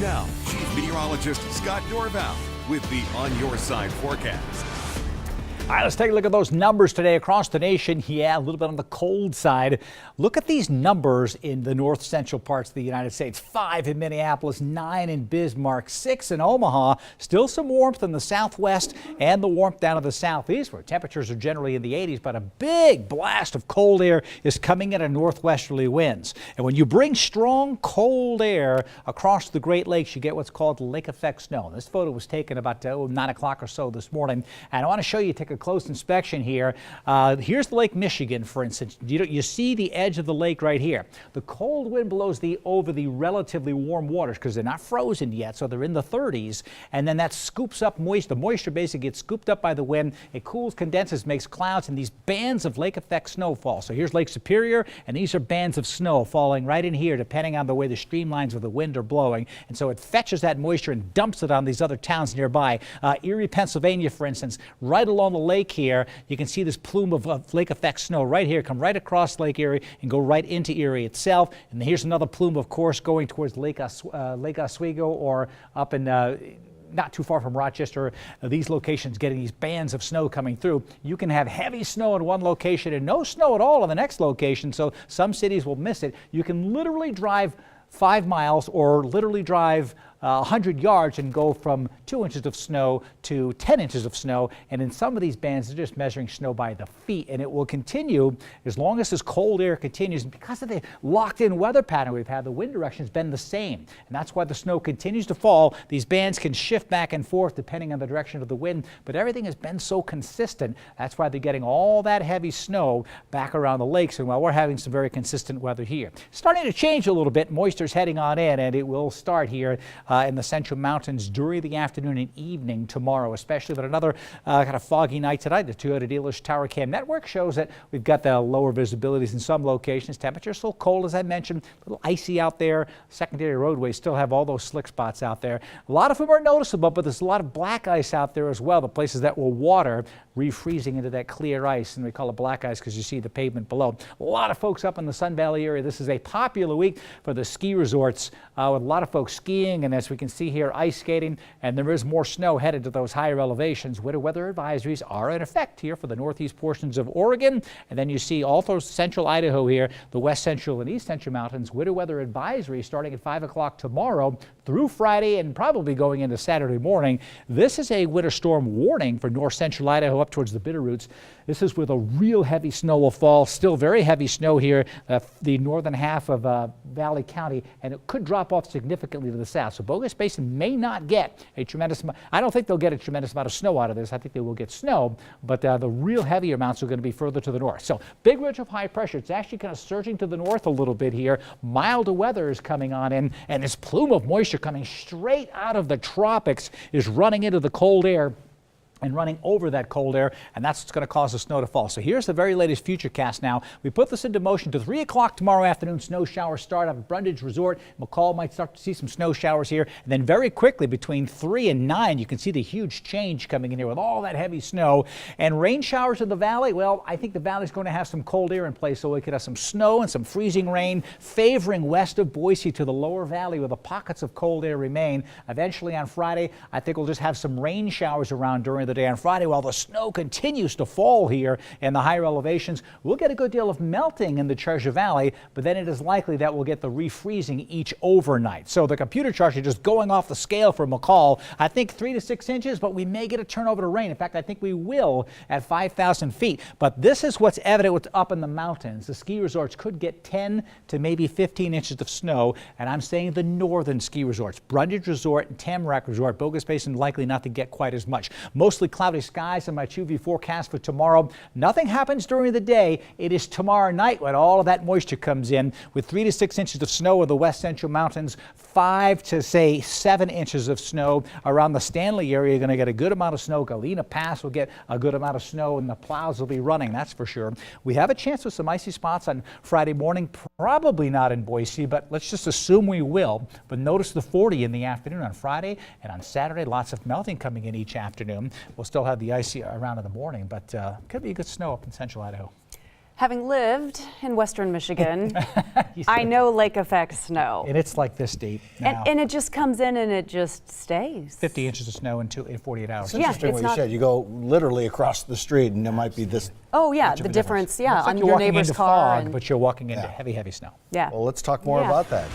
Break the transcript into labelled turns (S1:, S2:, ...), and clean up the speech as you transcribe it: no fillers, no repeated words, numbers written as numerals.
S1: Now, Chief Meteorologist Scott Dorval with the On Your Side forecast.
S2: All right, let's take a look at those numbers today across the nation. Yeah, a little bit on the cold side. Look at these numbers in the north central parts of the United States. 5 in Minneapolis, 9 in Bismarck, 6 in Omaha. Still some warmth in the southwest and the warmth down to the southeast where temperatures are generally in the 80s, but a big blast of cold air is coming in at northwesterly winds. And when you bring strong cold air across the Great Lakes, you get what's called lake effect snow. This photo was taken about 9 o'clock or so this morning. And I want to show you, take a close inspection here. Here's Lake Michigan, for instance. You see the edge of the lake right here. The cold wind blows over the relatively warm waters because they're not frozen yet, so they're in the 30s. And then that scoops up moisture. The moisture basically gets scooped up by the wind. It cools, condenses, makes clouds, and these bands of lake effect snowfall. So here's Lake Superior, and these are bands of snow falling right in here, depending on the way the streamlines of the wind are blowing. And so it fetches that moisture and dumps it on these other towns nearby. Erie, Pennsylvania, for instance, right along the lake here, you can see this plume of lake effect snow right here, come right across Lake Erie and go right into Erie itself. And here's another plume, of course, going towards Lake Oswego or up in not too far from Rochester. These locations getting these bands of snow coming through. You can have heavy snow in one location and no snow at all in the next location, so some cities will miss it. You can literally drive 5 miles or literally drive 100 yards and go from 2 inches of snow to 10 inches of snow. And in some of these bands, they're just measuring snow by the feet. And it will continue as long as this cold air continues. And because of the locked-in weather pattern we've had, the wind direction has been the same. And that's why the snow continues to fall. These bands can shift back and forth depending on the direction of the wind. But everything has been so consistent. That's why they're getting all that heavy snow back around the lakes. And while we're having some very consistent weather here. Starting to change a little bit. Moisture's heading on in, and it will start here in the Central Mountains during the afternoon and evening tomorrow, especially. But another kind of foggy night tonight. The Toyota Dealers Tower Cam network shows that we've got the lower visibilities in some locations. Temperatures still cold, as I mentioned, a little icy out there. Secondary roadways still have all those slick spots out there. A lot of them are noticeable, but there's a lot of black ice out there as well. The places that will water refreezing into that clear ice, and we call it black ice because you see the pavement below. A lot of folks up in the Sun Valley area. This is a popular week for the ski resorts with a lot of folks skiing, and as we can see here, ice skating, and there is more snow headed to those higher elevations. Winter weather advisories are in effect here for the northeast portions of Oregon, and then you see also central Idaho here, the west central and east central mountains. Winter weather advisory starting at 5 o'clock tomorrow through Friday and probably going into Saturday morning. This is a winter storm warning for north central Idaho up towards the Bitterroots. This is where the real heavy snow will fall. Still very heavy snow here, the northern half of Valley County, and it could drop off significantly to the south. So Bogus Basin may not get a tremendous amount. I don't think they'll get a tremendous amount of snow out of this. I think they will get snow, but the real heavy amounts are going to be further to the north. So big ridge of high pressure. It's actually kind of surging to the north a little bit here. Milder weather is coming on in, and this plume of moisture coming straight out of the tropics is running into the cold air and running over that cold air, and that's what's going to cause the snow to fall. So here's the very latest Futurecast now. We put this into motion to 3 o'clock tomorrow afternoon. Snow showers start up at Brundage Resort. McCall might start to see some snow showers here. And then very quickly between 3 and 9, you can see the huge change coming in here with all that heavy snow. And rain showers in the valley, well, I think the valley's going to have some cold air in place, so we could have some snow and some freezing rain favoring west of Boise to the lower valley where the pockets of cold air remain. Eventually on Friday, I think we'll just have some rain showers around during the day on Friday while the snow continues to fall here in the higher elevations. We'll get a good deal of melting in the Treasure Valley, but then it is likely that we'll get the refreezing each overnight. So the computer charts are just going off the scale for McCall. I think 3 to 6 inches, but we may get a turnover to rain. In fact, I think we will at 5,000 feet. But this is what's evident what's up in the mountains. The ski resorts could get 10 to maybe 15 inches of snow, and I'm saying the northern ski resorts, Brundage Resort and Tamarack Resort, Bogus Basin likely not to get quite as much. Mostly cloudy skies in my UV forecast for tomorrow. Nothing happens during the day. It is tomorrow night when all of that moisture comes in with 3 to 6 inches of snow in the west central mountains, 5 to say 7 inches of snow around the Stanley area. You're going to get a good amount of snow. Galena Pass will get a good amount of snow, and the plows will be running, that's for sure. We have a chance with some icy spots on Friday morning, probably not in Boise, but let's just assume we will. But notice the 40 in the afternoon on Friday, and on Saturday, lots of melting coming in each afternoon. We'll still have the icy around in the morning, but could be good snow up in central Idaho.
S3: Having lived in Western Michigan, I know lake effect snow.
S2: And it's like this deep now.
S3: And it just comes in and it just stays.
S2: 50 inches of snow in 48 hours.
S4: It's interesting what you said. You go literally across the street and there might be this.
S3: Oh yeah,
S4: much of
S3: the
S4: a
S3: difference.
S2: It's
S3: Yeah,
S2: like
S3: on
S2: you're
S3: your
S2: walking
S3: neighbor's
S2: into
S3: car.
S2: fog, but you're walking into heavy, heavy snow.
S3: Yeah.
S4: Well, let's talk more
S3: Yeah.
S4: about that.